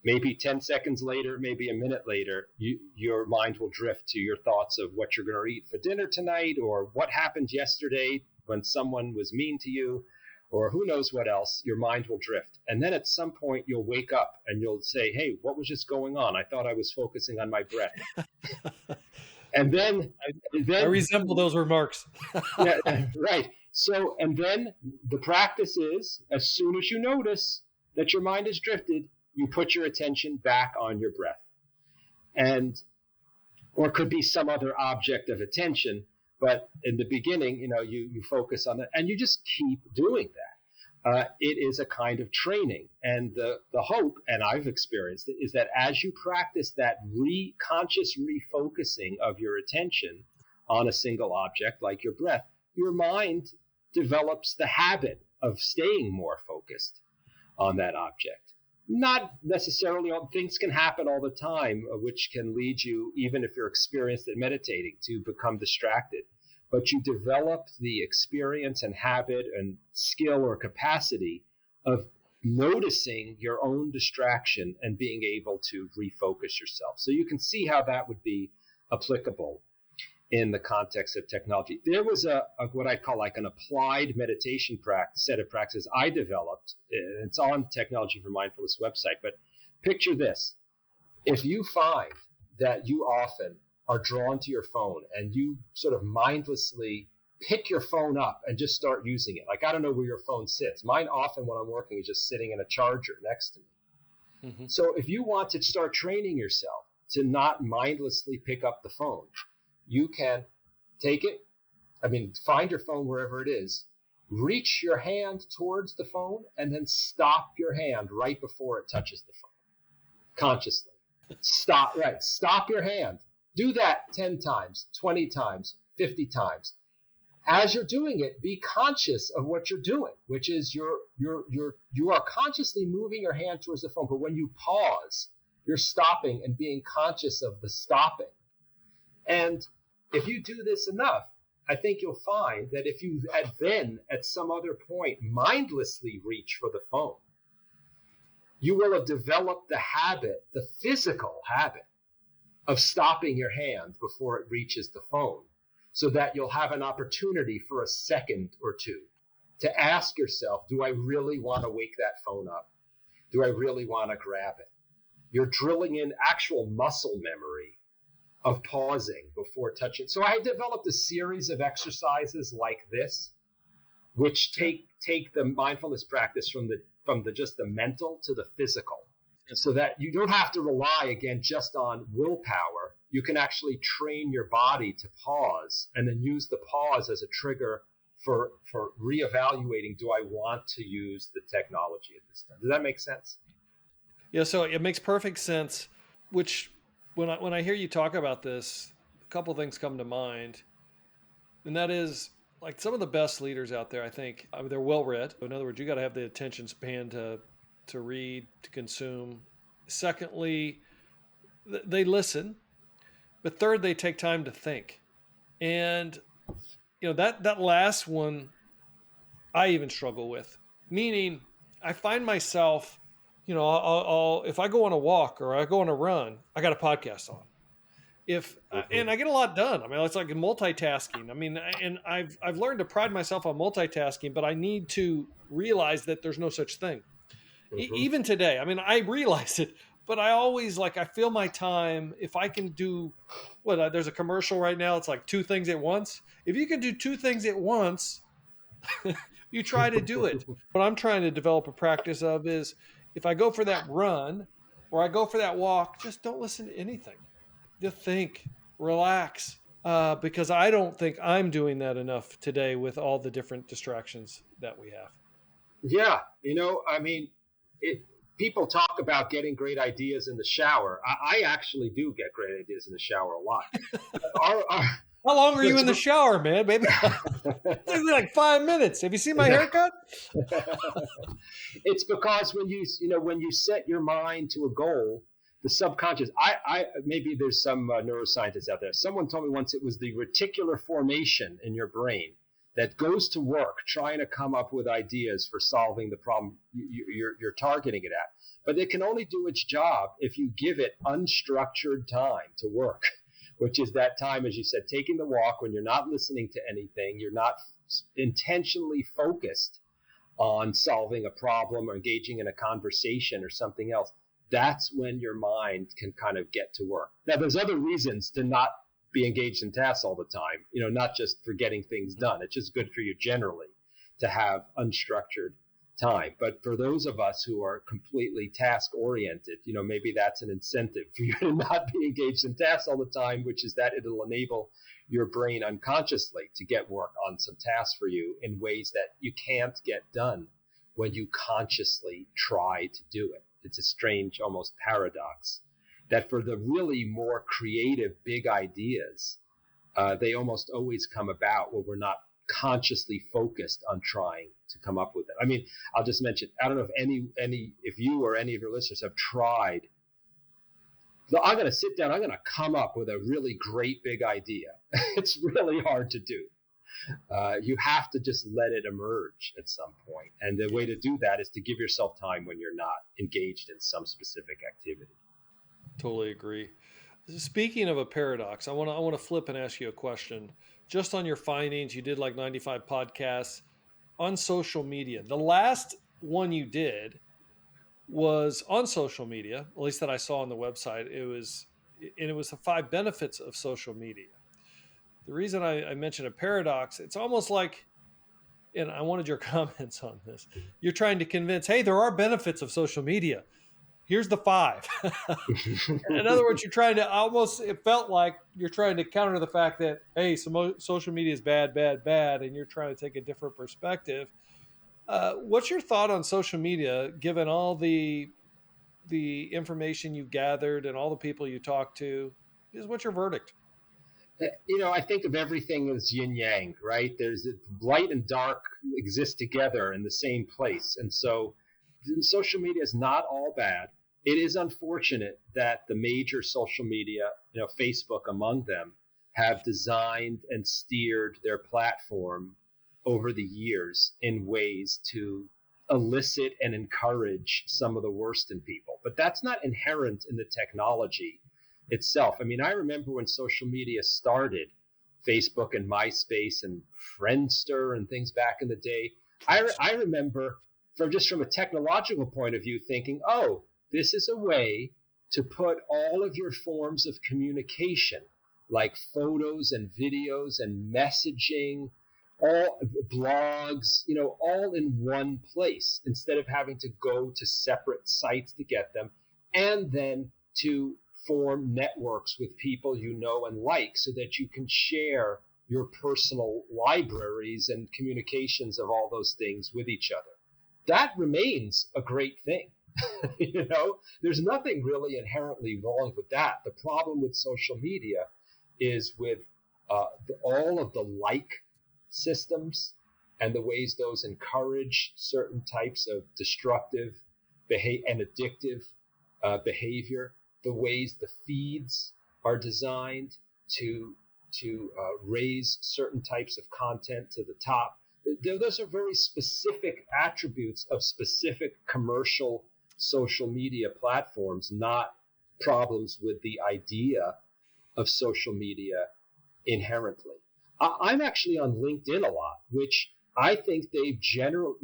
C: maybe 10 seconds later, maybe a minute later, your mind will drift to your thoughts of what you're going to eat for dinner tonight, or what happened yesterday when someone was mean to you, or who knows what else. Your mind will drift. And then at some point you'll wake up and you'll say, hey, what was just going on? I thought I was focusing on my breath. And then I
A: resemble those remarks.
C: Yeah, right. So, and then the practice is, as soon as you notice that your mind has drifted, you put your attention back on your breath. Or it could be some other object of attention, but in the beginning, you focus on that, and you just keep doing that. It is a kind of training. And the hope, and I've experienced it, is that as you practice that conscious refocusing of your attention on a single object like your breath, your mind develops the habit of staying more focused on that object. Not necessarily all things can happen all the time, which can lead you, even if you're experienced at meditating, to become distracted. But you develop the experience and habit and skill or capacity of noticing your own distraction and being able to refocus yourself. So you can see how that would be applicable in the context of technology. There was a what I call like an applied meditation set of practices I developed. It's on Technology for Mindfulness website. But picture this. If you find that you often are drawn to your phone and you sort of mindlessly pick your phone up and just start using it. Like, I don't know where your phone sits. Mine often when I'm working is just sitting in a charger next to me. Mm-hmm. So if you want to start training yourself to not mindlessly pick up the phone, you can take it. Find your phone wherever it is, reach your hand towards the phone, and then stop your hand right before it touches the phone. Consciously. Stop your hand. Do that 10 times, 20 times, 50 times. As you're doing it, be conscious of what you're doing, which is you are consciously moving your hand towards the phone. But when you pause, you're stopping and being conscious of the stopping. And if you do this enough, I think you'll find that if you then at some other point mindlessly reach for the phone, you will have developed the physical habit of stopping your hand before it reaches the phone, so that you'll have an opportunity for a second or two to ask yourself, do I really want to wake that phone up? Do I really want to grab it? You're drilling in actual muscle memory of pausing before touching. So I developed a series of exercises like this, which take the mindfulness practice from the just the mental to the physical, so that you don't have to rely again just on willpower. You can actually train your body to pause and then use the pause as a trigger for reevaluating, do I want to use the technology at this time? Does that make sense?
A: Yeah, so it makes perfect sense, which when I hear you talk about this, a couple things come to mind. And that is, like, some of the best leaders out there, I think, they're well read. In other words, you got to have the attention span to read, to consume. Secondly, they listen. But third, they take time to think. And, that last one, I even struggle with. Meaning, I find myself, I'll if I go on a walk or I go on a run, I got a podcast on. And I get a lot done. It's like multitasking. And I've learned to pride myself on multitasking, but I need to realize that there's no such thing. Mm-hmm. Even today, I realize it, but I always I fill my time. If I can do there's a commercial right now. It's like 2 things at once. If you can do 2 things at once, you try to do it. What I'm trying to develop a practice of is, if I go for that run or I go for that walk, just don't listen to anything. Just think, relax, because I don't think I'm doing that enough today with all the different distractions that we have.
C: Yeah. People talk about getting great ideas in the shower. I actually do get great ideas in the shower a lot.
A: How long are you in the shower, man, baby? It's like 5 minutes. Have you seen my haircut?
C: It's because when you set your mind to a goal, the subconscious, maybe there's some neuroscientists out there. Someone told me once it was the reticular formation in your brain that goes to work trying to come up with ideas for solving the problem you're targeting it at. But it can only do its job if you give it unstructured time to work, which is that time, as you said, taking the walk when you're not listening to anything, you're not intentionally focused on solving a problem or engaging in a conversation or something else. That's when your mind can kind of get to work. Now, there's other reasons to not be engaged in tasks all the time, not just for getting things done. It's just good for you generally to have unstructured time. But for those of us who are completely task oriented, maybe that's an incentive for you to not be engaged in tasks all the time, which is that it'll enable your brain unconsciously to get work on some tasks for you in ways that you can't get done when you consciously try to do it. It's a strange, almost paradox, that for the really more creative, big ideas, they almost always come about when we're not consciously focused on trying to come up with it. I'll just mention, I don't know if you or any of your listeners have tried. I'm going to sit down, I'm going to come up with a really great big idea. It's really hard to do. You have to just let it emerge at some point. And the way to do that is to give yourself time when you're not engaged in some specific activity.
A: Totally agree. Speaking of a paradox, I want to flip and ask you a question. Just on your findings, you did like 95 podcasts on social media. The last one you did was on social media, at least that I saw on the website. It was and it was the 5 benefits of social media. The reason I mentioned a paradox, it's almost like, and I wanted your comments on this. You're trying to convince, hey, there are benefits of social media. Here's the 5. In other words, you're trying to it felt like you're trying to counter the fact that, hey, social media is bad, bad, bad, and you're trying to take a different perspective. What's your thought on social media, given all the information you've gathered and all the people you talk to? What's your verdict?
C: I think of everything as yin yang, right? There's light and dark exist together in the same place. And so social media is not all bad. It is unfortunate that the major social media, Facebook among them, have designed and steered their platform over the years in ways to elicit and encourage some of the worst in people. But that's not inherent in the technology itself. I mean, I remember when social media started, Facebook and MySpace and Friendster and things back in the day. I remember from a technological point of view thinking, oh, this is a way to put all of your forms of communication, like photos and videos and messaging, all blogs, all in one place, instead of having to go to separate sites to get them, and then to form networks with people you know and like, so that you can share your personal libraries and communications of all those things with each other. That remains a great thing. There's nothing really inherently wrong with that. The problem with social media is with all of the like systems and the ways those encourage certain types of destructive and addictive behavior, the ways the feeds are designed to raise certain types of content to the top. Those are very specific attributes of specific commercial social media platforms, not problems with the idea of social media inherently. I'm actually on LinkedIn a lot, which I think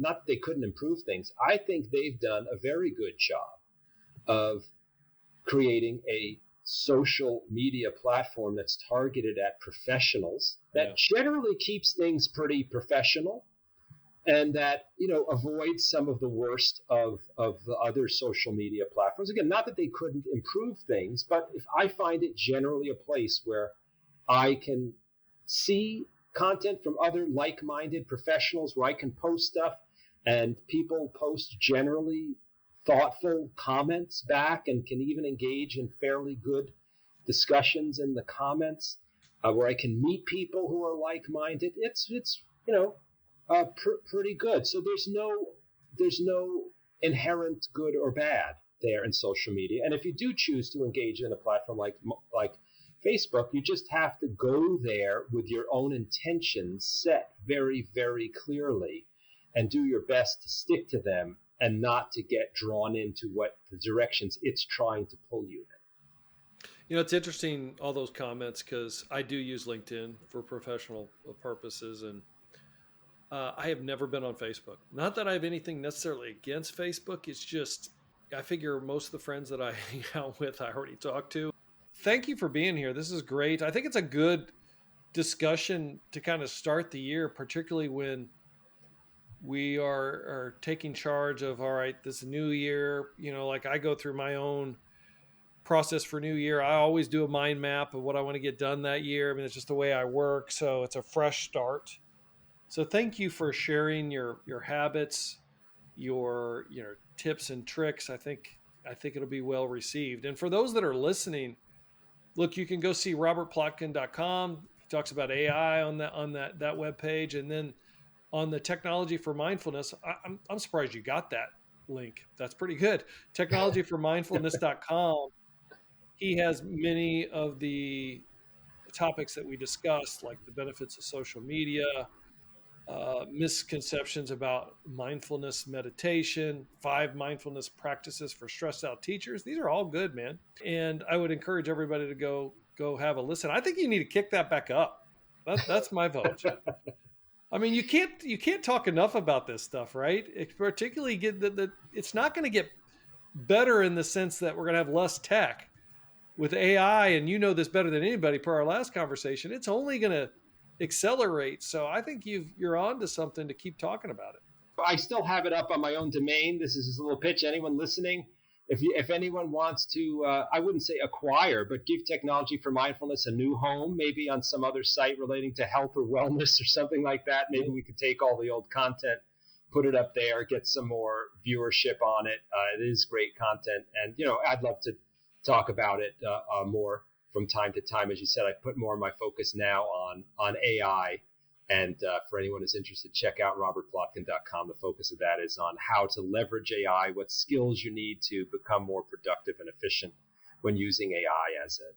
C: not that they couldn't improve things. I think they've done a very good job of creating a social media platform that's targeted at professionals, that generally keeps things pretty professional, and that avoids some of the worst of the other social media platforms. Again, not that they couldn't improve things, but if I find it generally a place where I can see content from other like-minded professionals, where I can post stuff and people post generally thoughtful comments back and can even engage in fairly good discussions in the comments, where I can meet people who are like-minded. It's pretty good. So there's no inherent good or bad there in social media. And if you do choose to engage in a platform like Facebook, you just have to go there with your own intentions set very, very clearly, and do your best to stick to them and not to get drawn into what the directions it's trying to pull you in.
A: It's interesting, all those comments, because I do use LinkedIn for professional purposes, and I have never been on Facebook. Not that I have anything necessarily against Facebook. It's just, I figure most of the friends that I hang out with, I already talked to. Thank you for being here. This is great. I think it's a good discussion to kind of start the year, particularly when we are taking charge of, all right, this new year. Like I go through my own process for new year. I always do a mind map of what I want to get done that year. I mean, it's just the way I work. So it's a fresh start. So thank you for sharing your habits, your tips and tricks. I think it'll be well received. And for those that are listening, look, you can go see robertplotkin.com. He talks about AI on that webpage, and then on the Technology for Mindfulness. I'm surprised you got that link. That's pretty good. Technologyformindfulness.com. He has many of the topics that we discussed, like the benefits of social media, misconceptions about mindfulness meditation, 5 mindfulness practices for stressed out teachers. These are all good, man. And I would encourage everybody to go have a listen. I think you need to kick that back up. That's my vote. I mean, you can't talk enough about this stuff, right? Particularly it's not going to get better in the sense that we're going to have less tech. with AI, and you know this better than anybody per our last conversation, it's only going to accelerate. So I think you're on to something to keep talking about it.
C: I still have it up on my own domain. This is just a little pitch. Anyone listening, if anyone wants to, I wouldn't say acquire, but give Technology for Mindfulness a new home, maybe on some other site relating to health or wellness or something like that. Maybe we could take all the old content, put it up there, get some more viewership on it. It is great content. And, I'd love to talk about it more from time to time. As you said, I put more of my focus now on AI. And for anyone who's interested, check out robertplotkin.com. The focus of that is on how to leverage AI, what skills you need to become more productive and efficient when using AI as a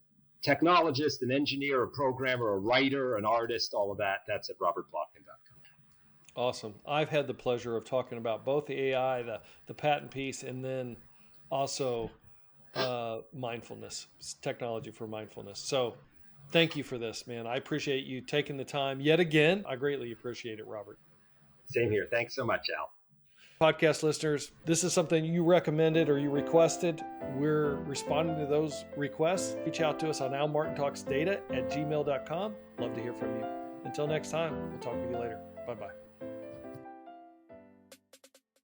C: technologist, an engineer, a programmer, a writer, an artist, all of that. That's at robertplotkin.com.
A: Awesome. I've had the pleasure of talking about both the AI, the patent piece, and then also mindfulness, technology for mindfulness. So thank you for this, man. I appreciate you taking the time yet again. I greatly appreciate it, Robert.
C: Same here. Thanks so much, Al.
A: Podcast listeners, this is something you recommended or you requested. We're responding to those requests. Reach out to us on almartintalksdata@gmail.com. Love to hear from you. Until next time, we'll talk with you later. Bye-bye.